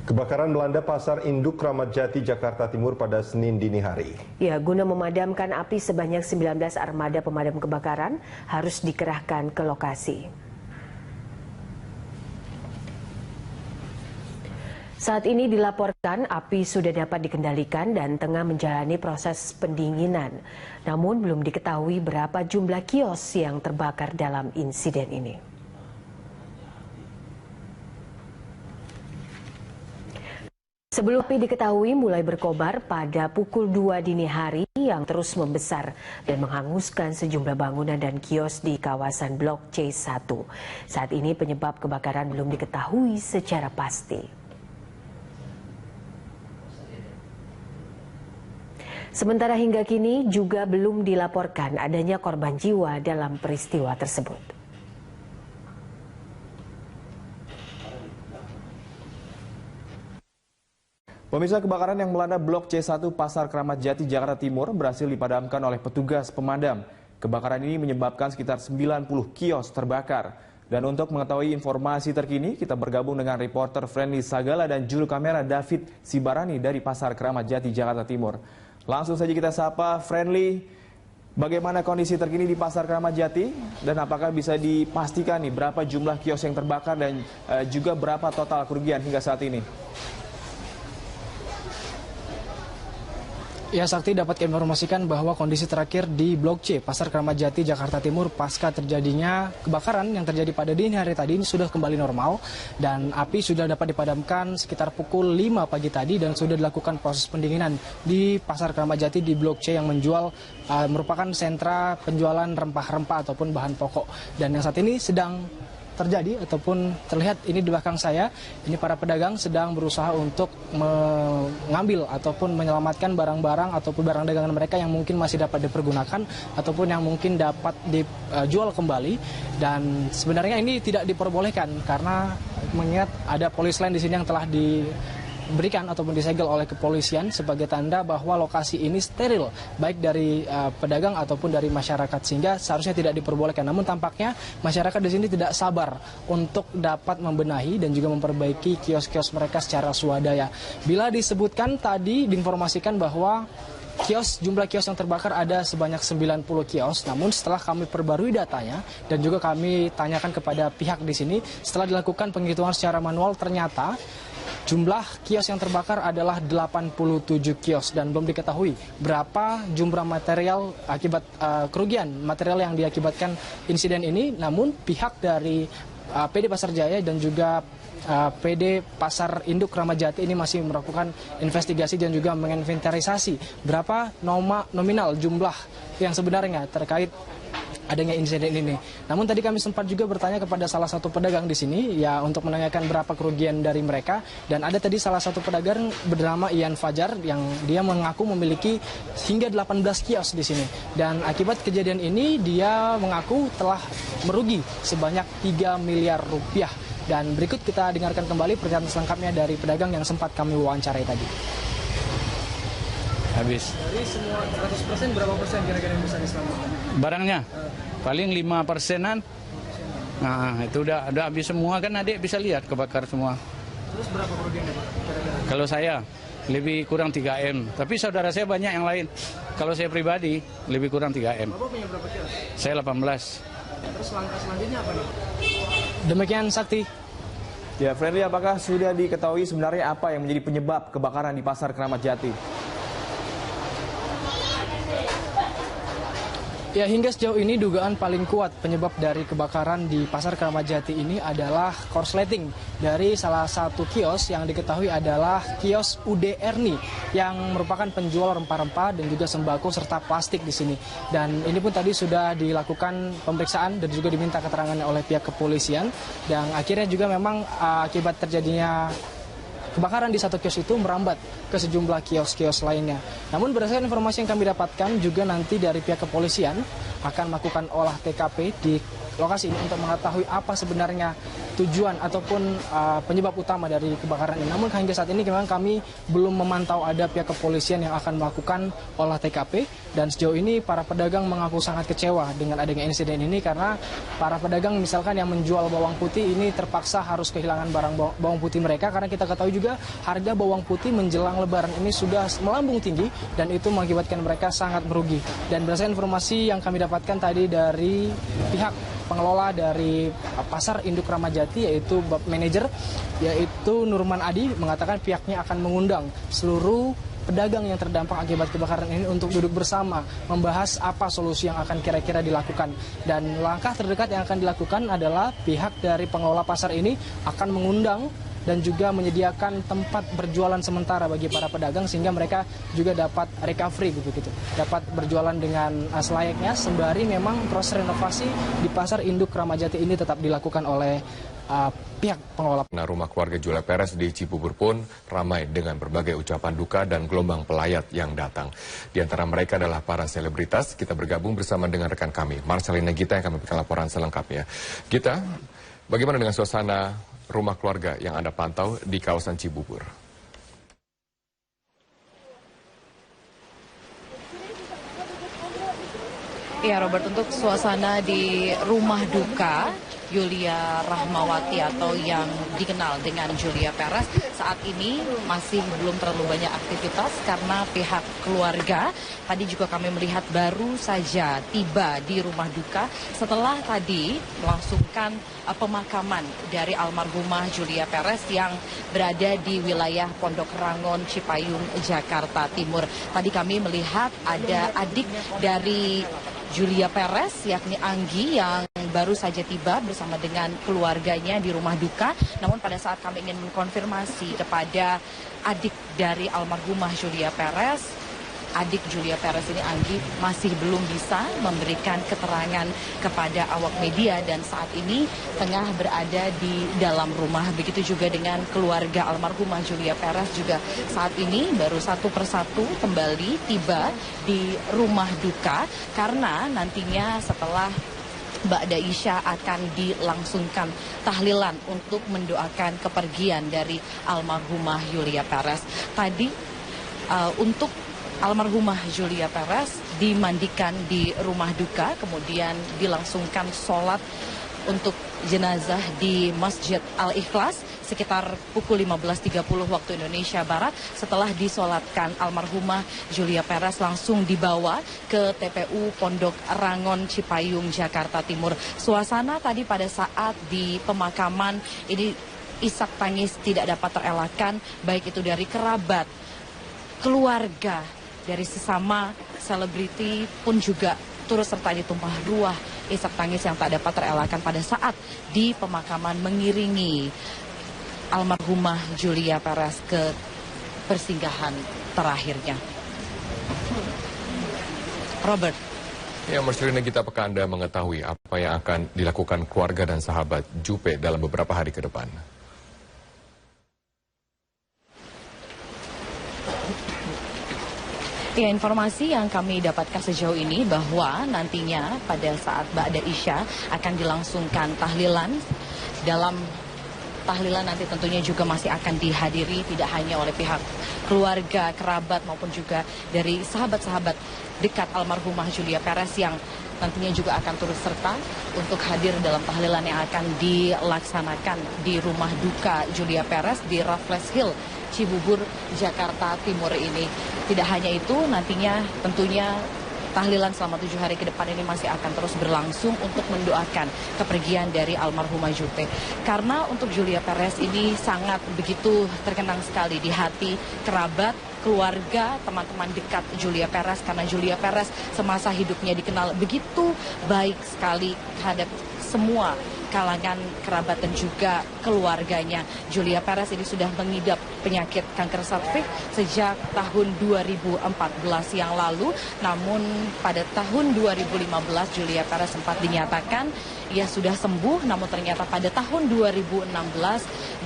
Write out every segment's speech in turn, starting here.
Kebakaran melanda pasar induk Kramat Jati, Jakarta Timur pada Senin dini hari. Ya, guna memadamkan api sebanyak 19 armada pemadam kebakaran harus dikerahkan ke lokasi. Saat ini dilaporkan api sudah dapat dikendalikan dan tengah menjalani proses pendinginan. Namun belum diketahui berapa jumlah kios yang terbakar dalam insiden ini. Sebelum api diketahui mulai berkobar pada pukul 2 dini hari yang terus membesar dan menghanguskan sejumlah bangunan dan kios di kawasan Blok C1. Saat ini penyebab kebakaran belum diketahui secara pasti. Sementara hingga kini juga belum dilaporkan adanya korban jiwa dalam peristiwa tersebut. Pemirsa, kebakaran yang melanda Blok C1 Pasar Kramat Jati, Jakarta Timur berhasil dipadamkan oleh petugas pemadam. Kebakaran ini menyebabkan sekitar 90 kios terbakar. Dan untuk mengetahui informasi terkini, kita bergabung dengan reporter Friendly Sagala dan juru kamera David Sibarani dari Pasar Kramat Jati, Jakarta Timur. Langsung saja kita sapa Friendly, bagaimana kondisi terkini di Pasar Kramat Jati dan apakah bisa dipastikan nih berapa jumlah kios yang terbakar dan juga berapa total kerugian hingga saat ini? Ya, Sakti, dapat kami informasikan bahwa kondisi terakhir di Blok C, Pasar Kramat Jati, Jakarta Timur pasca terjadinya kebakaran yang terjadi pada dini hari tadi ini sudah kembali normal dan api sudah dapat dipadamkan sekitar pukul 5 pagi tadi dan sudah dilakukan proses pendinginan di Pasar Kramat Jati di Blok C yang menjual merupakan sentra penjualan rempah-rempah ataupun bahan pokok, dan yang saat ini sedang terjadi ataupun terlihat ini di belakang saya, ini para pedagang sedang berusaha untuk mengambil ataupun menyelamatkan barang-barang ataupun barang dagangan mereka yang mungkin masih dapat dipergunakan ataupun yang mungkin dapat dijual kembali. Dan sebenarnya ini tidak diperbolehkan karena mengingat ada polis lain di sini yang telah diberikan ataupun disegel oleh kepolisian sebagai tanda bahwa lokasi ini steril baik dari pedagang ataupun dari masyarakat, sehingga seharusnya tidak diperbolehkan. Namun tampaknya masyarakat di sini tidak sabar untuk dapat membenahi dan juga memperbaiki kios-kios mereka secara swadaya. Bila disebutkan tadi diinformasikan bahwa jumlah kios yang terbakar ada sebanyak 90 kios, namun setelah kami perbarui datanya dan juga kami tanyakan kepada pihak di sini, setelah dilakukan penghitungan secara manual ternyata jumlah kios yang terbakar adalah 87 kios dan belum diketahui berapa jumlah material akibat kerugian material yang diakibatkan insiden ini. Namun pihak dari PD Pasar Jaya dan juga PD Pasar Induk Kramat Jati ini masih melakukan investigasi dan juga menginventarisasi berapa nominal jumlah yang sebenarnya terkait adanya insiden ini. Namun tadi kami sempat juga bertanya kepada salah satu pedagang di sini ya untuk menanyakan berapa kerugian dari mereka, dan ada tadi salah satu pedagang bernama Ian Fajar yang dia mengaku memiliki hingga 18 kios di sini, dan akibat kejadian ini dia mengaku telah merugi sebanyak 3 miliar rupiah. Dan berikut kita dengarkan kembali pernyataan selengkapnya dari pedagang yang sempat kami wawancarai tadi. Habis. Dari semua 100% berapa persen kira-kira yang bisa diselamatkan? Barangnya paling 5%-an. Nah, itu udah habis semua kan, adik bisa lihat kebakar semua. Terus berapa kerugiannya, Pak? Kira-kira? Kalau saya lebih kurang 3M, tapi saudara saya banyak yang lain. Kalau saya pribadi lebih kurang 3M. Bapak punya berapa kios? Saya 18. Terus langkah selanjutnya apa nih? Demikian, Sakti. Ya, Friendly, apakah sudah diketahui sebenarnya apa yang menjadi penyebab kebakaran di Pasar Kramat Jati? Ya, hingga sejauh ini dugaan paling kuat penyebab dari kebakaran di Pasar Kramat Jati ini adalah korsleting dari salah satu kios yang diketahui adalah kios UD Erni yang merupakan penjual rempah-rempah dan juga sembako serta plastik di sini. Dan ini pun tadi sudah dilakukan pemeriksaan dan juga diminta keterangan oleh pihak kepolisian, dan akhirnya juga memang akibat terjadinya kebakaran di satu kios itu merambat ke sejumlah kios-kios lainnya. Namun berdasarkan informasi yang kami dapatkan juga nanti dari pihak kepolisian akan melakukan olah TKP di lokasi ini untuk mengetahui apa sebenarnya tujuan ataupun penyebab utama dari kebakaran ini. Namun hingga saat ini memang kami belum memantau ada pihak kepolisian yang akan melakukan olah TKP. Dan sejauh ini para pedagang mengaku sangat kecewa dengan adanya insiden ini karena para pedagang misalkan yang menjual bawang putih ini terpaksa harus kehilangan barang bawang putih mereka karena kita ketahui juga harga bawang putih menjelang lebaran ini sudah melambung tinggi dan itu mengakibatkan mereka sangat merugi. Dan berdasarkan informasi yang kami dapatkan tadi dari pihak pengelola dari Pasar Induk Ramadjati yaitu manajer yaitu Nurman Adi mengatakan pihaknya akan mengundang seluruh pedagang yang terdampak akibat kebakaran ini untuk duduk bersama membahas apa solusi yang akan kira-kira dilakukan. Dan langkah terdekat yang akan dilakukan adalah pihak dari pengelola pasar ini akan mengundang dan juga menyediakan tempat berjualan sementara bagi para pedagang sehingga mereka juga dapat recovery gitu, dapat berjualan dengan selayaknya sembari memang proses renovasi di Pasar Induk Ramadjati ini tetap dilakukan oleh pihak pengelola. Nah, rumah keluarga Julia Perez di Cibubur pun ramai dengan berbagai ucapan duka dan gelombang pelayat yang datang. Di antara mereka adalah para selebritas. Kita bergabung bersama dengan rekan kami, Marcelina Gita, yang akan memberikan laporan selengkapnya. Gita, bagaimana dengan suasana rumah keluarga yang Anda pantau di kawasan Cibubur? Ya Robert, untuk suasana di rumah duka Yulia Rahmawati atau yang dikenal dengan Julia Perez saat ini masih belum terlalu banyak aktivitas karena pihak keluarga tadi juga kami melihat baru saja tiba di rumah duka setelah tadi melangsungkan pemakaman dari almarhumah Julia Perez yang berada di wilayah Pondok Rangon, Cipayung, Jakarta Timur. Tadi kami melihat ada adik dari Julia Perez yakni Anggi yang baru saja tiba bersama dengan keluarganya di rumah duka. Namun pada saat kami ingin mengkonfirmasi kepada adik dari almarhumah Julia Perez, adik Julia Perez ini Anggi masih belum bisa memberikan keterangan kepada awak media dan saat ini tengah berada di dalam rumah. Begitu juga dengan keluarga almarhumah Julia Perez juga saat ini baru satu persatu kembali tiba di rumah duka karena nantinya setelah Ba'da Isya akan dilangsungkan tahlilan untuk mendoakan kepergian dari almarhumah Julia Perez. Tadi untuk almarhumah Julia Perez dimandikan di rumah duka, kemudian dilangsungkan sholat untuk jenazah di Masjid Al-Ikhlas sekitar pukul 15.30 waktu Indonesia Barat. Setelah disolatkan, almarhumah Julia Perez langsung dibawa ke TPU Pondok Rangon, Cipayung, Jakarta Timur. Suasana tadi pada saat di pemakaman ini isak tangis tidak dapat terelakkan, baik itu dari kerabat, keluarga, dari sesama selebriti pun juga turut serta ditumpah ruah isak tangis yang tak dapat terelakkan pada saat di pemakaman mengiringi almarhumah Julia Perez ke persinggahan terakhirnya. Robert. Ya, Marcelina Gita, apakah Anda mengetahui apa yang akan dilakukan keluarga dan sahabat Jupe dalam beberapa hari ke depan? Ya, informasi yang kami dapatkan sejauh ini bahwa nantinya pada saat Ba'da Isya akan dilangsungkan tahlilan. Dalam tahlilan nanti tentunya juga masih akan dihadiri tidak hanya oleh pihak keluarga, kerabat maupun juga dari sahabat-sahabat dekat almarhumah Julia Perez yang nantinya juga akan turut serta untuk hadir dalam tahlilan yang akan dilaksanakan di rumah duka Julia Perez di Raffles Hill, Cibubur, Jakarta Timur ini. Tidak hanya itu, nantinya tentunya tahlilan selama 7 hari ke depan ini masih akan terus berlangsung untuk mendoakan kepergian dari almarhumah Jupe. Karena untuk Julia Perez ini sangat begitu terkenang sekali di hati kerabat, keluarga, teman-teman dekat Julia Perez. Karena Julia Perez semasa hidupnya dikenal begitu baik sekali terhadap semua kalangan kerabat dan juga keluarganya. Julia Perez ini sudah mengidap penyakit kanker cervix sejak tahun 2014 yang lalu. Namun pada tahun 2015 Julia Perez sempat dinyatakan ia sudah sembuh, namun ternyata pada tahun 2016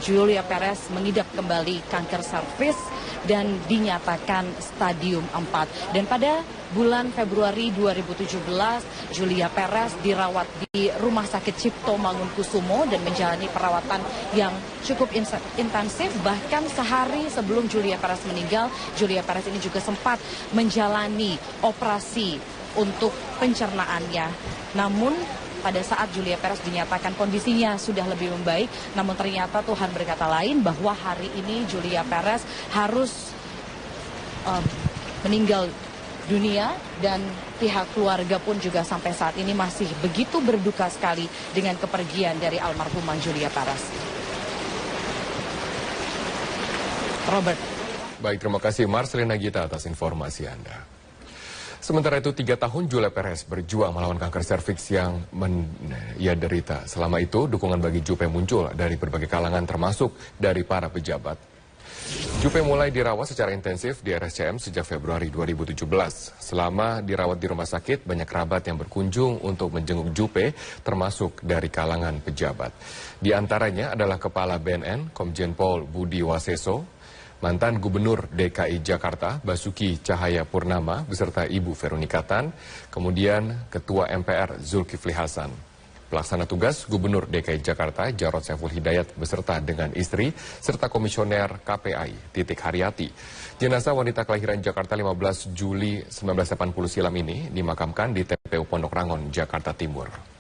Julia Perez mengidap kembali kanker serviks dan dinyatakan stadium 4. Dan pada bulan Februari 2017, Julia Perez dirawat di Rumah Sakit Cipto Mangunkusumo dan menjalani perawatan yang cukup intensif. Bahkan sehari sebelum Julia Perez meninggal, Julia Perez ini juga sempat menjalani operasi untuk pencernaannya. Namun pada saat Julia Perez dinyatakan kondisinya sudah lebih membaik, namun ternyata Tuhan berkata lain bahwa hari ini Julia Perez harus meninggal dunia, dan pihak keluarga pun juga sampai saat ini masih begitu berduka sekali dengan kepergian dari almarhumah Julia Perez. Robert. Baik, terima kasih Marcelina Gita atas informasi Anda. Sementara itu 3 tahun Julia Perez berjuang melawan kanker serviks yang ia derita. Selama itu dukungan bagi Jupe muncul dari berbagai kalangan termasuk dari para pejabat. Jupe mulai dirawat secara intensif di RSCM sejak Februari 2017. Selama dirawat di rumah sakit, banyak kerabat yang berkunjung untuk menjenguk Jupe termasuk dari kalangan pejabat. Di antaranya adalah Kepala BNN Komjen Pol Budi Waseso, mantan Gubernur DKI Jakarta Basuki Cahayapurnama beserta Ibu Veronika Tan, kemudian Ketua MPR Zulkifli Hasan. Pelaksana tugas Gubernur DKI Jakarta Jarod Saiful Hidayat beserta dengan istri, serta Komisioner KPAI Titik Haryati. Jenazah wanita kelahiran Jakarta 15 Juli 1980 silam ini dimakamkan di TPU Pondok Rangon, Jakarta Timur.